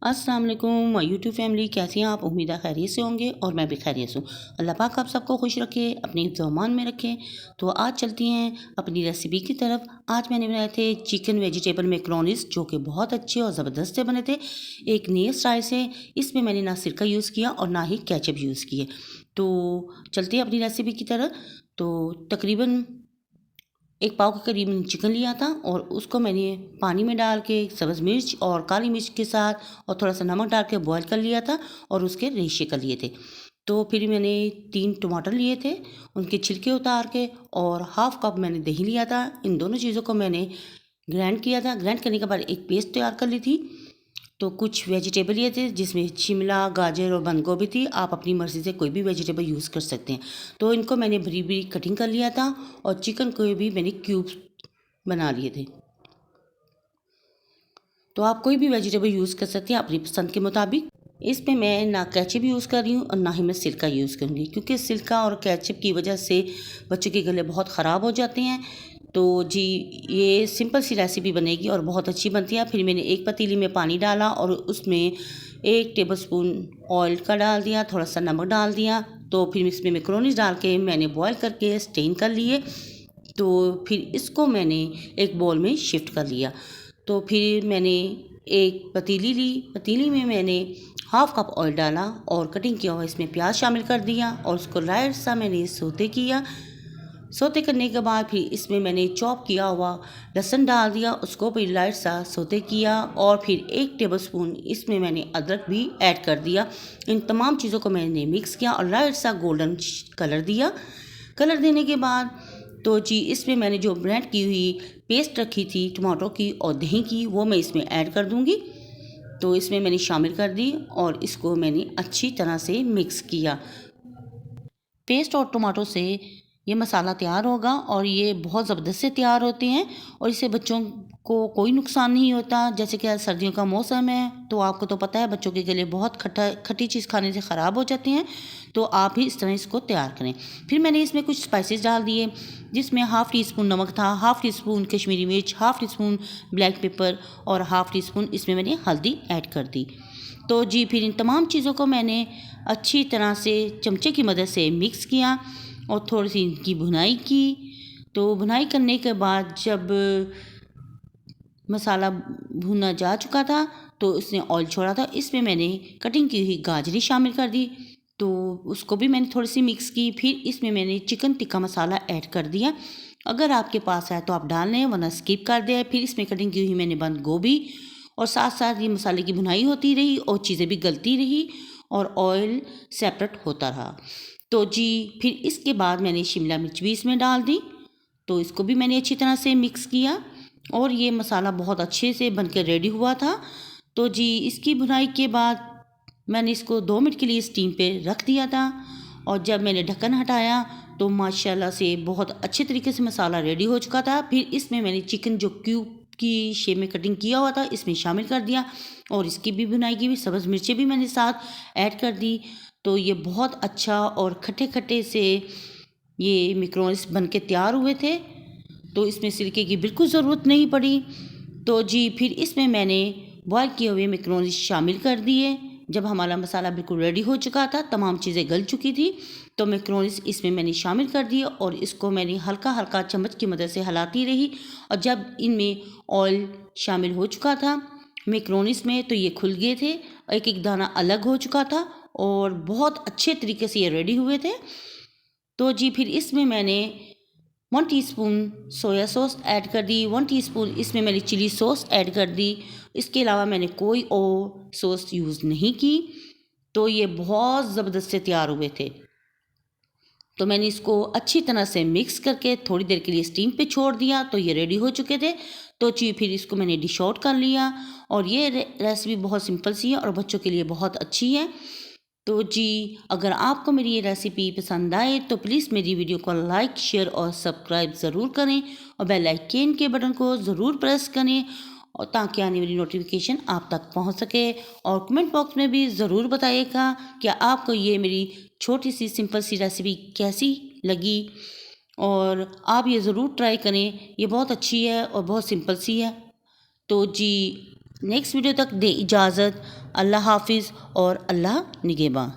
अस्सलाम वालेकुम YouTube family, कैसी हैं आप? उम्मीद है खैरियत से होंगे और मैं भी खैरियत से हूँ। अल्लाह पाक आप सबको खुश रखे, अपनी ज़मान में रखे। तो आज चलती हैं अपनी रेसिपी की तरफ। आज मैंने बनाए थे चिकन वेजिटेबल मैकरोनीज़, जो कि बहुत अच्छे और ज़बरदस्त से बने थे एक नए स्टाइल से। इसमें मैंने ना सिरका यूज़ किया और ना ही केचप यूज़ किए। तो चलते हैं अपनी रेसिपी की तरफ। तो तकरीबन एक पाव के करीब चिकन लिया था और उसको मैंने पानी में डाल के सब्ज़ मिर्च और काली मिर्च के साथ और थोड़ा सा नमक डाल के बॉईल कर लिया था और उसके रेशे कर लिए थे। तो फिर मैंने 3 टमाटर लिए थे, उनके छिलके उतार के, और हाफ़ कप मैंने दही लिया था। इन दोनों चीज़ों को मैंने ग्राइंड किया था। ग्राइंड करने के बाद एक पेस्ट तैयार कर ली थी। तो कुछ वेजिटेबल लिए थे जिसमें शिमला, गाजर और बंद गोभी थी। आप अपनी मर्ज़ी से कोई भी वेजिटेबल यूज़ कर सकते हैं। तो इनको मैंने बरीक बरीक कटिंग कर लिया था और चिकन को भी मैंने क्यूब्स बना लिए थे। तो आप कोई भी वेजिटेबल यूज़ कर सकते हैं अपनी पसंद के मुताबिक। इसमें मैं ना केचप यूज़ कर रही हूँ और ना ही मैं सिरका यूज़ करूँगी, क्योंकि सिरका और केचप की वजह से बच्चों के गले बहुत ख़राब हो जाते हैं। तो जी, ये सिंपल सी रेसिपी बनेगी और बहुत अच्छी बनती है। फिर मैंने एक पतीली में पानी डाला और उसमें 1 टेबलस्पून ऑयल का डाल दिया, थोड़ा सा नमक डाल दिया। तो फिर इसमें मैकरोनीज़ डाल के मैंने बॉयल करके स्टेन कर लिए। तो फिर इसको मैंने एक बाउल में शिफ्ट कर लिया। तो फिर मैंने एक पतीली ली, पतीली में मैंने हाफ़ कप ऑयल डाला और कटिंग किया हुआ इसमें प्याज शामिल कर दिया और उसको लाइट सा मैंने सौते किया। सौते करने के बाद फिर इसमें मैंने चॉप किया हुआ लहसुन डाल दिया, उसको भी लाइट सा सौते किया और फिर 1 टेबलस्पून इसमें मैंने अदरक भी ऐड कर दिया। इन तमाम चीज़ों को मैंने मिक्स किया और लाइट सा गोल्डन कलर दिया। कलर देने के बाद तो जी, इसमें मैंने जो ब्लेंड की हुई पेस्ट रखी थी टमाटो की और दही की, वो मैं इसमें ऐड कर दूंगी। तो इसमें मैंने शामिल कर दी और इसको मैंने अच्छी तरह से मिक्स किया। पेस्ट और टमाटो से ये मसाला तैयार होगा और ये बहुत ज़बरदस्त से तैयार होते हैं और इससे बच्चों को कोई नुकसान नहीं होता। जैसे कि आज सर्दियों का मौसम है, तो आपको तो पता है बच्चों के गले बहुत खट्टी चीज़ खाने से ख़राब हो जाते हैं। तो आप भी इस तरह इसको तैयार करें। फिर मैंने इसमें कुछ स्पाइसेस डाल दिए, जिसमें हाफ़ टी स्पून नमक था, हाफ़ टी स्पून कश्मीरी मिर्च, half tea spoon black pepper और हाफ़ टी स्पून इसमें मैंने हल्दी ऐड कर दी। तो जी, फिर इन तमाम चीज़ों को मैंने अच्छी तरह से चमचे की मदद से मिक्स किया और थोड़ी सी इनकी भुनाई की। तो भुनाई करने के बाद जब मसाला भुना जा चुका था तो उसने ऑयल छोड़ा था, इसमें मैंने कटिंग की हुई गाजरी शामिल कर दी। तो उसको भी मैंने थोड़ी सी मिक्स की। फिर इसमें मैंने चिकन टिक्का मसाला ऐड कर दिया। अगर आपके पास है तो आप डाल लें, वरना स्किप कर दें। फिर इसमें कटिंग की हुई मैंने बंद गोभी और साथ साथ ये मसाले की भुनाई होती रही और चीज़ें भी गलती रही और ऑयल सेपरेट होता रहा। तो जी, फिर इसके बाद मैंने शिमला मिर्च भी इसमें डाल दी। तो इसको भी मैंने अच्छी तरह से मिक्स किया और ये मसाला बहुत अच्छे से बनकर रेडी हुआ था। तो जी, इसकी भुनाई के बाद मैंने इसको 2 मिनट के लिए स्टीम पे रख दिया था और जब मैंने ढक्कन हटाया तो माशाल्लाह से बहुत अच्छे तरीके से मसाला रेडी हो चुका था। फिर इसमें मैंने चिकन जो क्यूब की शेप में कटिंग किया हुआ था इसमें शामिल कर दिया और इसकी भी भुनाई की हुई सब्ज़ मिर्चें भी मैंने साथ ऐड कर दी। तो ये बहुत अच्छा और खट्टे खट्टे से ये मैकरोनीज़ बन के तैयार हुए थे। तो इसमें सिरके की बिल्कुल ज़रूरत नहीं पड़ी। तो जी, फिर इसमें मैंने बॉयल किए हुए मैकरोनीज़ शामिल कर दिए। जब हमारा मसाला बिल्कुल रेडी हो चुका था, तमाम चीज़ें गल चुकी थी, तो मैकरोनीज़ इसमें मैंने शामिल कर दिए और इसको मैंने हल्का हल्का चम्मच की मदद से हिलाती रही। और जब इनमें ऑयल शामिल हो चुका था मैकरोनीज़ में, तो ये खुल गए थे, एक एक दाना अलग हो चुका था और बहुत अच्छे तरीके से ये रेडी हुए थे। तो जी, फिर इसमें मैंने 1 टीस्पून सोया सॉस ऐड कर दी, 1 टीस्पून इसमें मैंने चिली सॉस ऐड कर दी। इसके अलावा मैंने कोई और सॉस यूज़ नहीं की। तो ये बहुत ज़बरदस्त से तैयार हुए थे। तो मैंने इसको अच्छी तरह से मिक्स करके थोड़ी देर के लिए स्टीम पे छोड़ दिया, तो ये रेडी हो चुके थे। तो जी, फिर इसको मैंने डिश आउट कर लिया और ये रेसिपी बहुत सिंपल सी है और बच्चों के लिए बहुत अच्छी है। तो जी, अगर आपको मेरी ये रेसिपी पसंद आए तो प्लीज़ मेरी वीडियो को लाइक, शेयर और सब्सक्राइब ज़रूर करें और बेल आइकन के बटन को ज़रूर प्रेस करें और ताकि आने वाली नोटिफिकेशन आप तक पहुंच सके। और कमेंट बॉक्स में भी ज़रूर बताइएगा कि आपको ये मेरी छोटी सी सिंपल सी रेसिपी कैसी लगी और आप ये ज़रूर ट्राई करें। ये बहुत अच्छी है और बहुत सिंपल सी है। तो जी, नेक्स्ट वीडियो तक दे इजाज़त। अल्लाह हाफिज़ और अल्लाह निगहबान।